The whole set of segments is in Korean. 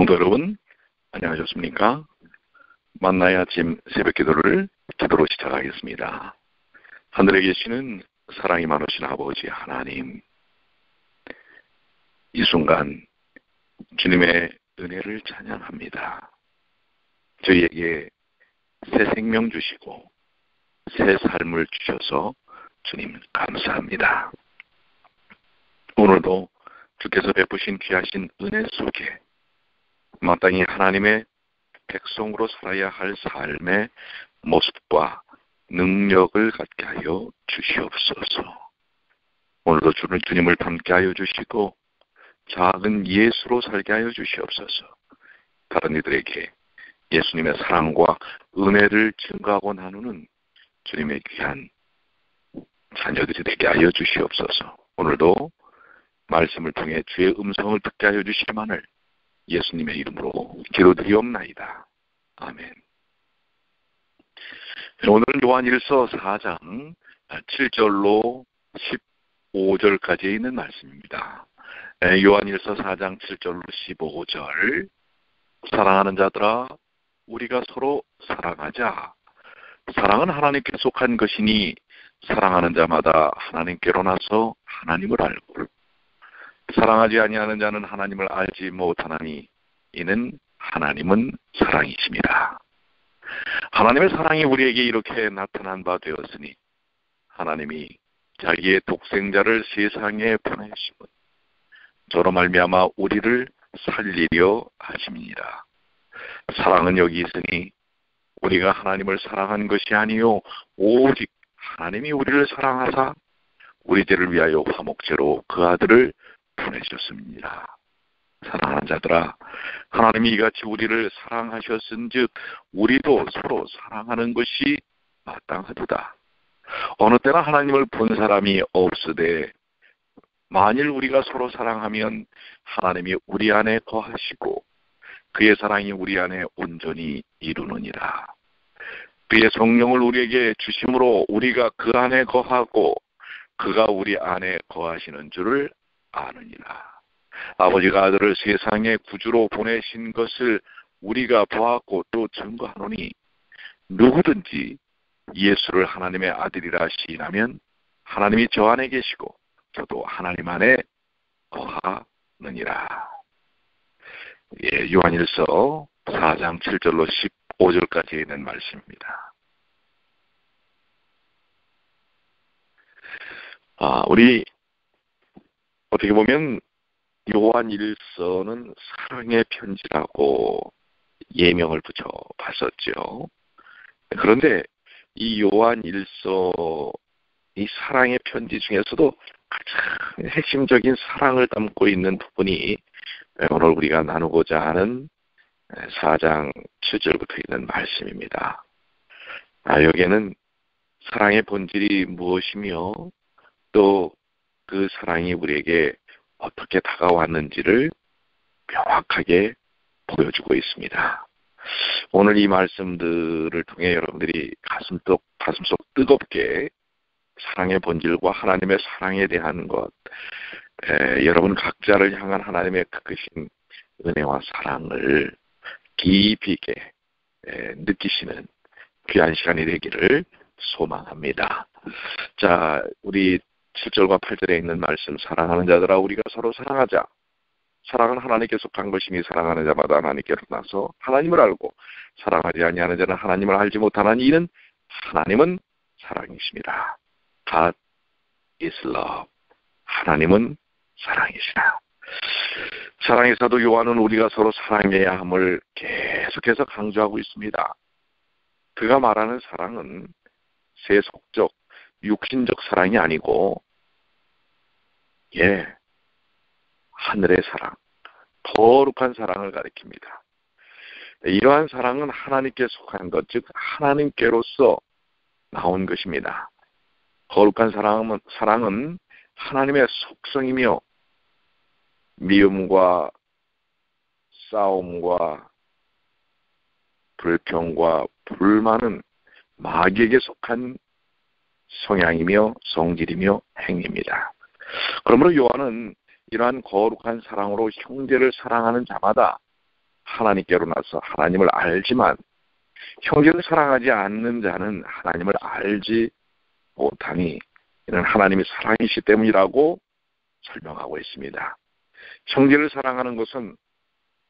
성도 여러분, 안녕하셨습니까? 만나의 아침 새벽 기도로 시작하겠습니다. 하늘에 계시는 사랑이 많으신 아버지 하나님, 이 순간 주님의 은혜를 찬양합니다. 저희에게 새 생명 주시고 새 삶을 주셔서 주님 감사합니다. 오늘도 주께서 베푸신 귀하신 은혜 속에 마땅히 하나님의 백성으로 살아야 할 삶의 모습과 능력을 갖게 하여 주시옵소서. 오늘도 주님을 닮게 하여 주시고 작은 예수로 살게 하여 주시옵소서. 다른 이들에게 예수님의 사랑과 은혜를 증거하고 나누는 주님의 귀한 자녀들이 되게 하여 주시옵소서. 오늘도 말씀을 통해 주의 음성을 듣게 하여 주시기만을 예수님의 이름으로 기도드리옵나이다. 아멘. 오늘은 요한일서 4장 7절로 15절까지 있는 말씀입니다. 요한일서 4장 7절로 15절. 사랑하는 자들아, 우리가 서로 사랑하자. 사랑은 하나님께 속한 것이니 사랑하는 자마다 하나님께로 나서 하나님을 알고, 사랑하지 아니하는 자는 하나님을 알지 못하나니 이는 하나님은 사랑이십니다. 하나님의 사랑이 우리에게 이렇게 나타난 바 되었으니 하나님이 자기의 독생자를 세상에 보내심은 저로 말미암아 우리를 살리려 하심이니라. 사랑은 여기 있으니 우리가 하나님을 사랑한 것이 아니요 오직 하나님이 우리를 사랑하사 우리 죄를 위하여 화목제로 그 아들을 보내셨습니다. 사랑하는 자들아, 하나님이 이같이 우리를 사랑하셨은즉 우리도 서로 사랑하는 것이 마땅하도다. 어느 때나 하나님을 본 사람이 없으되 만일 우리가 서로 사랑하면 하나님이 우리 안에 거하시고 그의 사랑이 우리 안에 온전히 이루느니라. 그의 성령을 우리에게 주심으로 우리가 그 안에 거하고 그가 우리 안에 거하시는 줄을 아느니라. 아버지가 아들을 세상에 구주로 보내신 것을 우리가 보았고 또 증거하노니 누구든지 예수를 하나님의 아들이라 시인하면 하나님이 저 안에 계시고 저도 하나님 안에 거하느니라. 요한일서 4장 7절로 15절까지 있는 말씀입니다. 우리 어떻게 보면 요한일서는 사랑의 편지라고 예명을 붙여봤었죠. 그런데 이 요한일서, 이 사랑의 편지 중에서도 가장 핵심적인 사랑을 담고 있는 부분이 오늘 우리가 나누고자 하는 4장 7절부터 있는 말씀입니다. 여기에는 사랑의 본질이 무엇이며 또 그 사랑이 우리에게 어떻게 다가왔는지를 명확하게 보여주고 있습니다. 오늘 이 말씀들을 통해 여러분들이 가슴속 뜨겁게 사랑의 본질과 하나님의 사랑에 대한 것, 여러분 각자를 향한 하나님의 크신 은혜와 사랑을 깊이 있게 느끼시는 귀한 시간이 되기를 소망합니다. 자, 우리 7절과 8절에 있는 말씀, 사랑하는 자들아 우리가 서로 사랑하자. 사랑은 하나님께 속한 것이니 사랑하는 자마다 하나님께로 나서 하나님을 알고 사랑하지 아니하는 자는 하나님을 알지 못하나니 이는 하나님은 사랑이십니다. God is love. 하나님은 사랑이시라. 사랑의 사도 요한은 우리가 서로 사랑해야 함을 계속해서 강조하고 있습니다. 그가 말하는 사랑은 세속적, 육신적 사랑이 아니고 하늘의 사랑, 거룩한 사랑을 가리킵니다. 이러한 사랑은 하나님께 속한 것, 즉 하나님께로서 나온 것입니다. 거룩한 사랑은 하나님의 속성이며 미움과 싸움과 불평과 불만은 마귀에게 속한 성향이며 성질이며 행위입니다. 그러므로 요한은 이러한 거룩한 사랑으로 형제를 사랑하는 자마다 하나님께로 나서 하나님을 알지만 형제를 사랑하지 않는 자는 하나님을 알지 못하니 이는 하나님이 사랑이시 때문이라고 설명하고 있습니다. 형제를 사랑하는 것은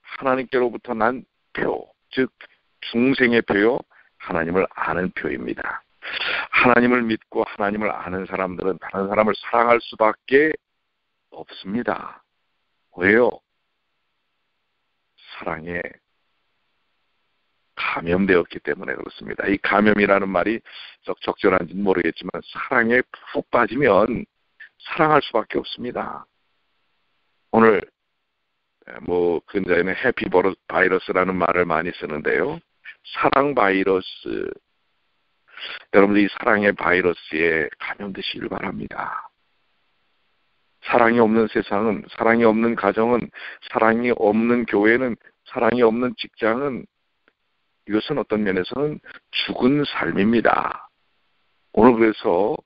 하나님께로부터 난 표, 즉 중생의 표요, 하나님을 아는 표입니다. 하나님을 믿고 하나님을 아는 사람들은 다른 사람을 사랑할 수밖에 없습니다. 왜요? 사랑에 감염되었기 때문에 그렇습니다. 이 감염이라는 말이 썩 적절한지는 모르겠지만 사랑에 푹 빠지면 사랑할 수밖에 없습니다. 오늘 근자에는 해피 바이러스라는 말을 많이 쓰는데요. 사랑 바이러스, 여러분들 이 사랑의 바이러스에 감염되시길 바랍니다. 사랑이 없는 세상은, 사랑이 없는 가정은, 사랑이 없는 교회는, 사랑이 없는 직장은 이것은 어떤 면에서는 죽은 삶입니다. 오늘 그래서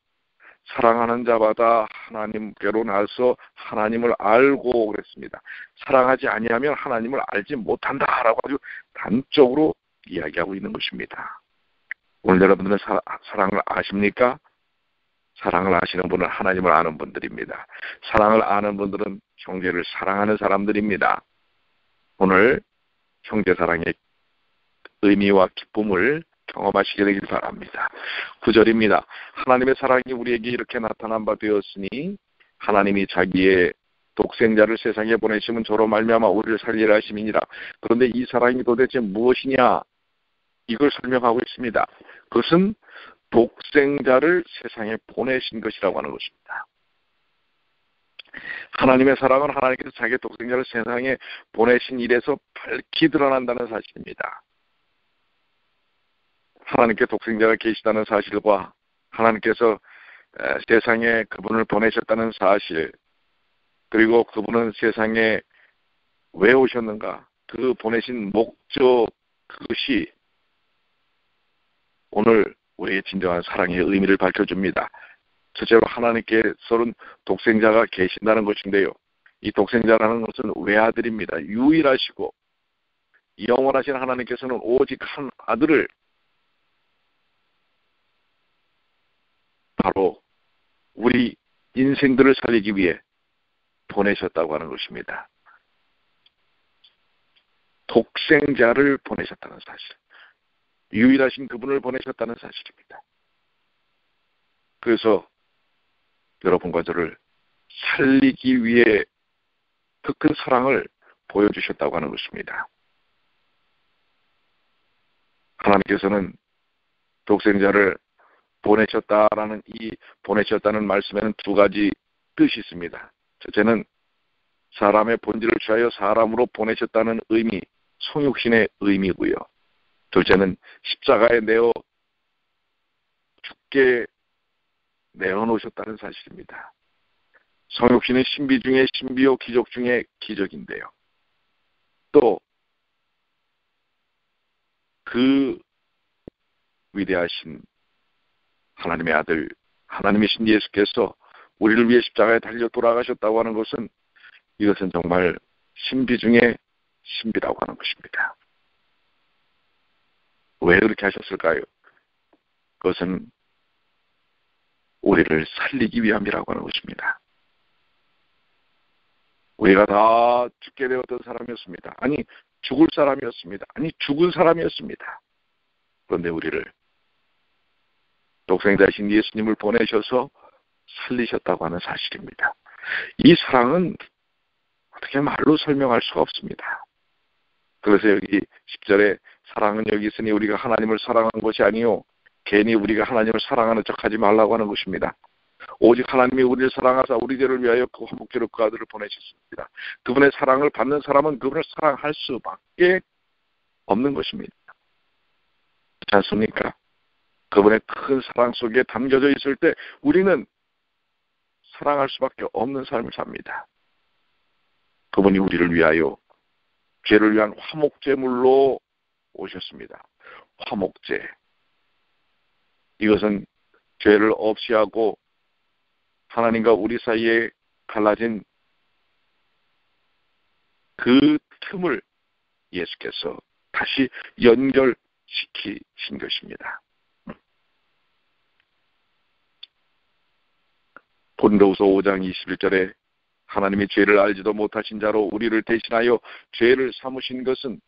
사랑하는 자마다 하나님께로 나서 하나님을 알고 그랬습니다. 사랑하지 아니하면 하나님을 알지 못한다라고 아주 단적으로 이야기하고 있는 것입니다. 오늘 여러분들은 사랑을 아십니까? 사랑을 아시는 분은 하나님을 아는 분들입니다. 사랑을 아는 분들은 형제를 사랑하는 사람들입니다. 오늘 형제 사랑의 의미와 기쁨을 경험하시게 되길 바랍니다. 9절입니다. 하나님의 사랑이 우리에게 이렇게 나타난 바 되었으니 하나님이 자기의 독생자를 세상에 보내심은 저로 말미암아 우리를 살리라 하심이니라. 그런데 이 사랑이 도대체 무엇이냐? 이걸 설명하고 있습니다. 그것은 독생자를 세상에 보내신 것이라고 하는 것입니다. 하나님의 사랑은 하나님께서 자기의 독생자를 세상에 보내신 일에서 밝히 드러난다는 사실입니다. 하나님께 독생자가 계시다는 사실과 하나님께서 세상에 그분을 보내셨다는 사실, 그리고 그분은 세상에 왜 오셨는가, 그 보내신 목적, 그것이 오늘 우리의 진정한 사랑의 의미를 밝혀줍니다. 첫째로 하나님께서는 독생자가 계신다는 것인데요. 이 독생자라는 것은 외아들입니다. 유일하시고 영원하신 하나님께서는 오직 한 아들을 바로 우리 인생들을 살리기 위해 보내셨다고 하는 것입니다. 독생자를 보내셨다는 사실, 유일하신 그분을 보내셨다는 사실입니다. 그래서 여러분과 저를 살리기 위해 그 큰 사랑을 보여주셨다고 하는 것입니다. 하나님께서는 독생자를 보내셨다라는 이 보내셨다는 말씀에는 두 가지 뜻이 있습니다. 첫째는 사람의 본질을 취하여 사람으로 보내셨다는 의미, 성육신의 의미고요. 둘째는 십자가에 내어 죽게 내어놓으셨다는 사실입니다. 성육신은 신비 중에 신비요, 기적 중에 기적인데요. 또 그 위대하신 하나님의 아들, 하나님이신 예수께서 우리를 위해 십자가에 달려 돌아가셨다고 하는 것은 이것은 정말 신비 중에 신비라고 하는 것입니다. 왜 그렇게 하셨을까요? 그것은 우리를 살리기 위함이라고 하는 것입니다. 우리가 다 죽게 되었던 사람이었습니다. 아니, 죽을 사람이었습니다. 아니, 죽은 사람이었습니다. 그런데 우리를 독생자이신 예수님을 보내셔서 살리셨다고 하는 사실입니다. 이 사랑은 어떻게 말로 설명할 수가 없습니다. 그래서 여기 10절에 사랑은 여기 있으니 우리가 하나님을 사랑한 것이 아니요 괜히 우리가 하나님을 사랑하는 척하지 말라고 하는 것입니다. 오직 하나님이 우리를 사랑하사 우리 죄를 위하여 그 화목제로 그 아들을 보내셨습니다. 그분의 사랑을 받는 사람은 그분을 사랑할 수밖에 없는 것입니다. 그렇지 않습니까? 그분의 큰 사랑 속에 담겨져 있을 때 우리는 사랑할 수밖에 없는 삶을 삽니다. 그분이 우리를 위하여 죄를 위한 화목제물로 오셨습니다. 화목제. 이것은 죄를 없이 하고 하나님과 우리 사이에 갈라진 그 틈을 예수께서 다시 연결시키신 것입니다. 고린도후서 5장 21절에 하나님이 죄를 알지도 못하신 자로 우리를 대신하여 죄를 삼으신 것은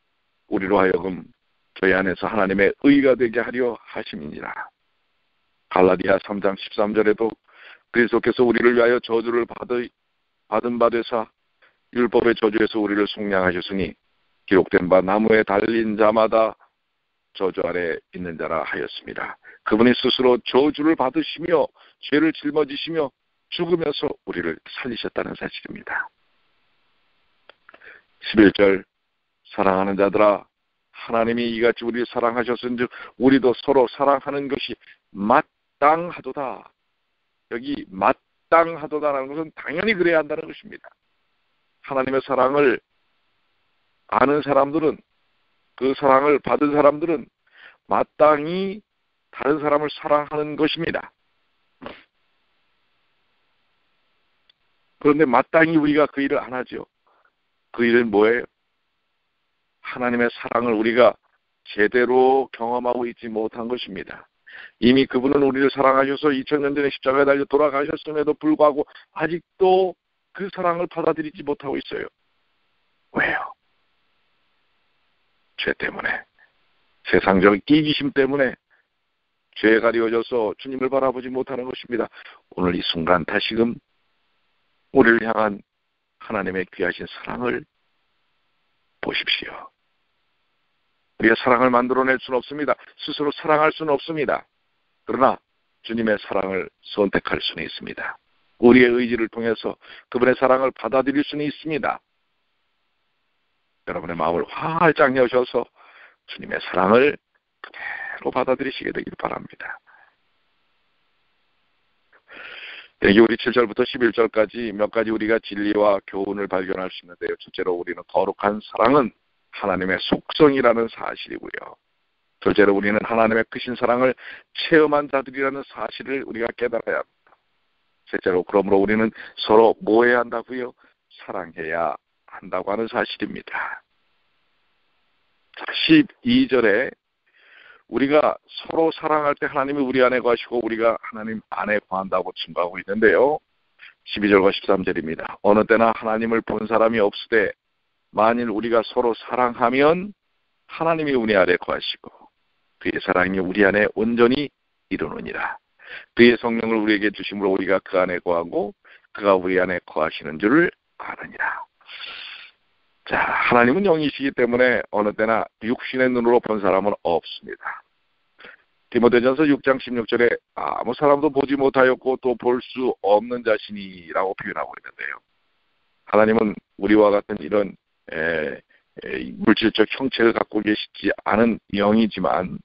우리로 하여금 저희 안에서 하나님의 의가 되게 하려 하심이니라. 갈라디아 3장 13절에도 그리스도께서 우리를 위하여 저주를 받은 바 되사 율법의 저주에서 우리를 속량하셨으니 기록된 바 나무에 달린 자마다 저주 아래 있는 자라 하였습니다. 그분이 스스로 저주를 받으시며 죄를 짊어지시며 죽으면서 우리를 살리셨다는 사실입니다. 11절 사랑하는 자들아 하나님이 이같이 우리를 사랑하셨은즉 우리도 서로 사랑하는 것이 마땅하도다. 여기 마땅하도다라는 것은 당연히 그래야 한다는 것입니다. 하나님의 사랑을 아는 사람들은, 그 사랑을 받은 사람들은 마땅히 다른 사람을 사랑하는 것입니다. 그런데 마땅히 우리가 그 일을 안 하죠. 그 일은 뭐예요? 하나님의 사랑을 우리가 제대로 경험하고 있지 못한 것입니다. 이미 그분은 우리를 사랑하셔서 2000년 전에 십자가에 달려 돌아가셨음에도 불구하고 아직도 그 사랑을 받아들이지 못하고 있어요. 왜요? 죄 때문에, 세상적 이기심 때문에 죄에 가려져서 주님을 바라보지 못하는 것입니다. 오늘 이 순간 다시금 우리를 향한 하나님의 귀하신 사랑을 보십시오. 우리가 사랑을 만들어낼 수는 없습니다. 스스로 사랑할 수는 없습니다. 그러나 주님의 사랑을 선택할 수는 있습니다. 우리의 의지를 통해서 그분의 사랑을 받아들일 수는 있습니다. 여러분의 마음을 활짝 여셔서 주님의 사랑을 그대로 받아들이시게 되길 바랍니다. 여기 우리 7절부터 11절까지 몇 가지 우리가 진리와 교훈을 발견할 수 있는데요. 첫째로 우리는 거룩한 사랑은 하나님의 속성이라는 사실이고요. 둘째로 우리는 하나님의 크신 사랑을 체험한 자들이라는 사실을 우리가 깨달아야 합니다. 셋째로 그러므로 우리는 서로 뭐 해야 한다고요? 사랑해야 한다고 하는 사실입니다. 12절에 우리가 서로 사랑할 때 하나님이 우리 안에 거하시고 우리가 하나님 안에 거한다고 증거하고 있는데요. 12절과 13절입니다. 어느 때나 하나님을 본 사람이 없으되 만일 우리가 서로 사랑하면 하나님이 우리 안에 거하시고 그의 사랑이 우리 안에 온전히 이루느니라. 그의 성령을 우리에게 주심으로 우리가 그 안에 거하고 그가 우리 안에 거하시는 줄을 아느니라. 자, 하나님은 영이시기 때문에 어느 때나 육신의 눈으로 본 사람은 없습니다. 디모데전서 6장 16절에 아무 사람도 보지 못하였고 또 볼 수 없는 자신이라고 표현하고 있는데요. 하나님은 우리와 같은 이런 물질적 형체를 갖고 계시지 않은 영이지만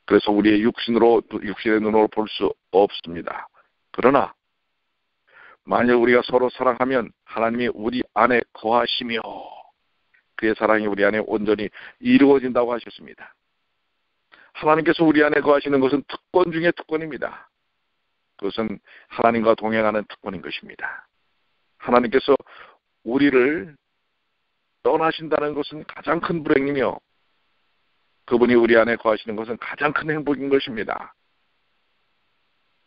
그래서 우리의 육신의 눈으로 볼 수 없습니다. 그러나 만약 우리가 서로 사랑하면 하나님이 우리 안에 거하시며 그의 사랑이 우리 안에 온전히 이루어진다고 하셨습니다. 하나님께서 우리 안에 거하시는 것은 특권 중에 특권입니다. 그것은 하나님과 동행하는 특권인 것입니다. 하나님께서 우리를 떠나신다는 것은 가장 큰 불행이며 그분이 우리 안에 거하시는 것은 가장 큰 행복인 것입니다.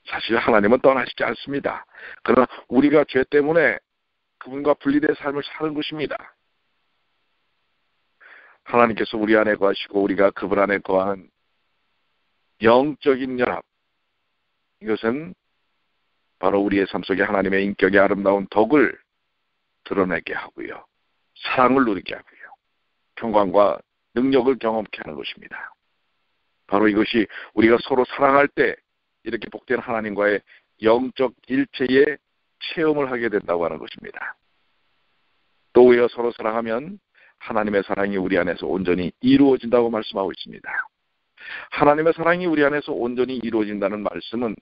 사실 하나님은 떠나시지 않습니다. 그러나 우리가 죄 때문에 그분과 분리된 삶을 사는 것입니다. 하나님께서 우리 안에 거하시고 우리가 그분 안에 거하는 영적인 연합, 이것은 바로 우리의 삶 속에 하나님의 인격의 아름다운 덕을 드러내게 하고요. 사랑을 누리게 하고요. 평강과 능력을 경험케 하는 것입니다. 바로 이것이 우리가 서로 사랑할 때 이렇게 복된 하나님과의 영적 일체의 체험을 하게 된다고 하는 것입니다. 또 우리가 서로 사랑하면 하나님의 사랑이 우리 안에서 온전히 이루어진다고 말씀하고 있습니다. 하나님의 사랑이 우리 안에서 온전히 이루어진다는 말씀은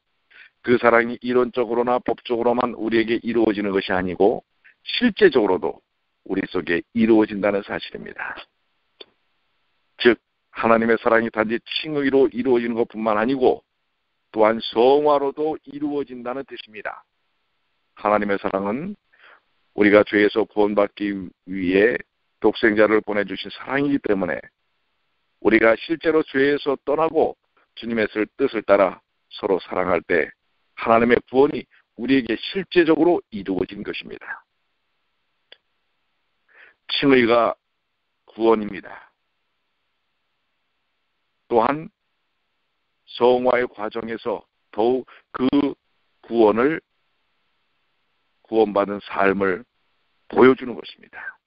그 사랑이 이론적으로나 법적으로만 우리에게 이루어지는 것이 아니고 실제적으로도 우리 속에 이루어진다는 사실입니다. 즉 하나님의 사랑이 단지 칭의로 이루어지는 것뿐만 아니고 또한 성화로도 이루어진다는 뜻입니다. 하나님의 사랑은 우리가 죄에서 구원받기 위해 독생자를 보내주신 사랑이기 때문에 우리가 실제로 죄에서 떠나고 주님의 뜻을 따라 서로 사랑할 때 하나님의 구원이 우리에게 실제적으로 이루어진 것입니다. 칭의가 구원입니다. 또한 성화의 과정에서 더욱 그 구원받은 삶을 보여주는 것입니다.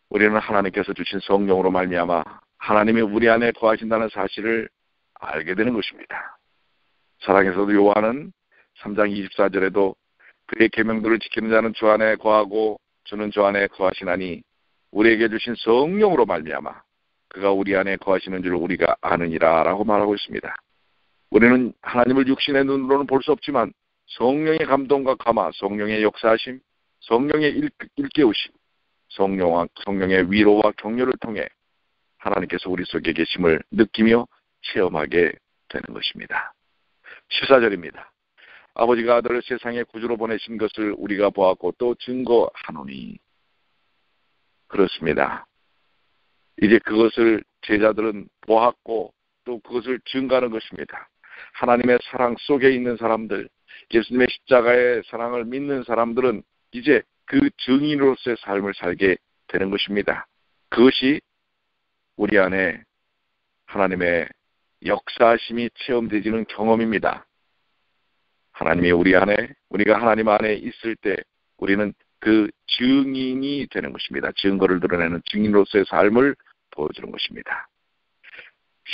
우리는 하나님께서 주신 성령으로 말미암아 하나님이 우리 안에 거하신다는 사실을 알게 되는 것입니다. 사랑에서도 요한은 3장 24절에도 그의 계명들을 지키는 자는 주 안에 거하고 주는 주 안에 거하시나니 우리에게 주신 성령으로 말미암아 그가 우리 안에 거하시는 줄 우리가 아느니라 라고 말하고 있습니다. 우리는 하나님을 육신의 눈으로는 볼 수 없지만 성령의 감동과 감화, 성령의 역사하심, 성령의 일깨우심, 성령의 위로와 격려를 통해 하나님께서 우리 속에 계심을 느끼며 체험하게 되는 것입니다. 14절입니다. 아버지가 아들을 세상에 구주로 보내신 것을 우리가 보았고 또 증거하노니. 그렇습니다. 이제 그것을 제자들은 보았고 또 그것을 증거하는 것입니다. 하나님의 사랑 속에 있는 사람들, 예수님의 십자가의 사랑을 믿는 사람들은 이제 그 증인으로서의 삶을 살게 되는 것입니다. 그것이 우리 안에 하나님의 역사심이 체험되지는 경험입니다. 하나님이 우리가 하나님 안에 있을 때 우리는 그 증인이 되는 것입니다. 증거를 드러내는 증인으로서의 삶을 보여주는 것입니다.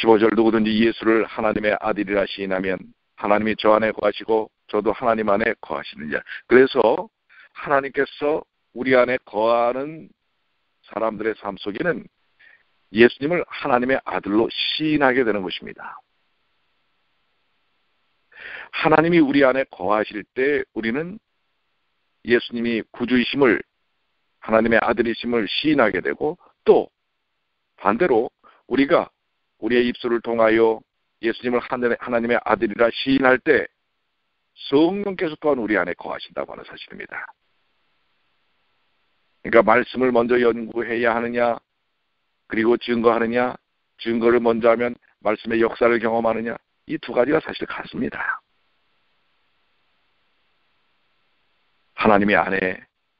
15절 누구든지 예수를 하나님의 아들이라 시인하면 하나님이 저 안에 거하시고 저도 하나님 안에 거하시느니라. 그래서 하나님께서 우리 안에 거하는 사람들의 삶 속에는 예수님을 하나님의 아들로 시인하게 되는 것입니다. 하나님이 우리 안에 거하실 때 우리는 예수님이 구주이심을, 하나님의 아들이심을 시인하게 되고, 또 반대로 우리가 우리의 입술을 통하여 예수님을 하나님의 아들이라 시인할 때 성령께서 또한 우리 안에 거하신다고 하는 사실입니다. 그러니까 말씀을 먼저 연구해야 하느냐, 그리고 증거하느냐, 증거를 먼저 하면 말씀의 역사를 경험하느냐, 이 두 가지가 사실 같습니다. 하나님의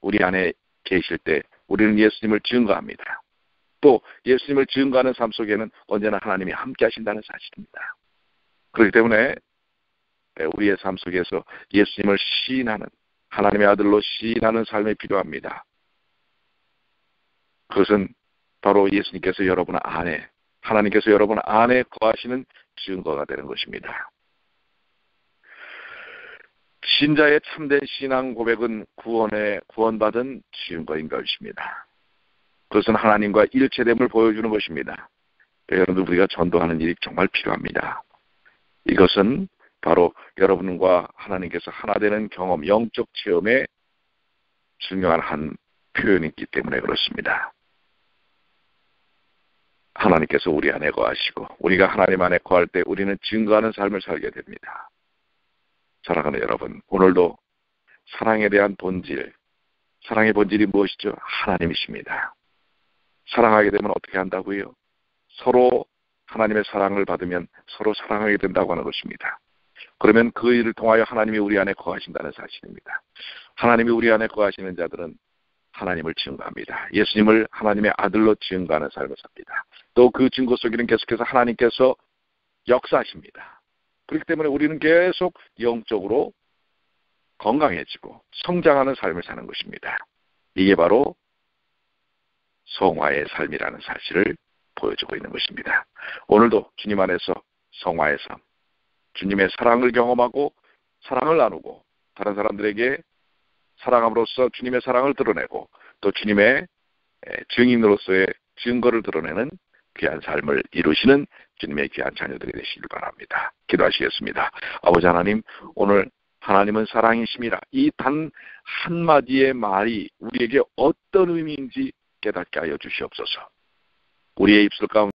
우리 안에 계실 때 우리는 예수님을 증거합니다. 또 예수님을 증거하는 삶 속에는 언제나 하나님이 함께 하신다는 사실입니다. 그렇기 때문에 우리의 삶 속에서 예수님을 시인하는, 하나님의 아들로 시인하는 삶이 필요합니다. 그것은 바로 예수님께서 여러분 안에, 하나님께서 여러분 안에 거하시는 증거가 되는 것입니다. 신자의 참된 신앙 고백은 구원받은 증거인 것입니다. 그것은 하나님과 일체됨을 보여주는 것입니다. 여러분들, 우리가 전도하는 일이 정말 필요합니다. 이것은 바로 여러분과 하나님께서 하나 되는 경험, 영적 체험의 중요한 한 표현이기 때문에 그렇습니다. 하나님께서 우리 안에 거하시고 우리가 하나님 안에 거할 때 우리는 증거하는 삶을 살게 됩니다. 사랑하는 여러분, 오늘도 사랑에 대한 본질, 사랑의 본질이 무엇이죠? 하나님이십니다. 사랑하게 되면 어떻게 한다고요? 서로 하나님의 사랑을 받으면 서로 사랑하게 된다고 하는 것입니다. 그러면 그 일을 통하여 하나님이 우리 안에 거하신다는 사실입니다. 하나님이 우리 안에 거하시는 자들은 하나님을 증거합니다. 예수님을 하나님의 아들로 증거하는 삶을 삽니다. 또 그 증거 속에는 계속해서 하나님께서 역사하십니다. 그렇기 때문에 우리는 계속 영적으로 건강해지고 성장하는 삶을 사는 것입니다. 이게 바로 성화의 삶이라는 사실을 보여주고 있는 것입니다. 오늘도 주님 안에서 성화의 삶, 주님의 사랑을 경험하고 사랑을 나누고 다른 사람들에게 사랑함으로써 주님의 사랑을 드러내고 또 주님의 증인으로서의 증거를 드러내는 귀한 삶을 이루시는 주님의 귀한 자녀들이 되시길 바랍니다. 기도하시겠습니다. 아버지 하나님, 오늘 하나님은 사랑이심이라 이 단 한마디의 말이 우리에게 어떤 의미인지 깨닫게 하여 주시옵소서. 우리의 입술 가운데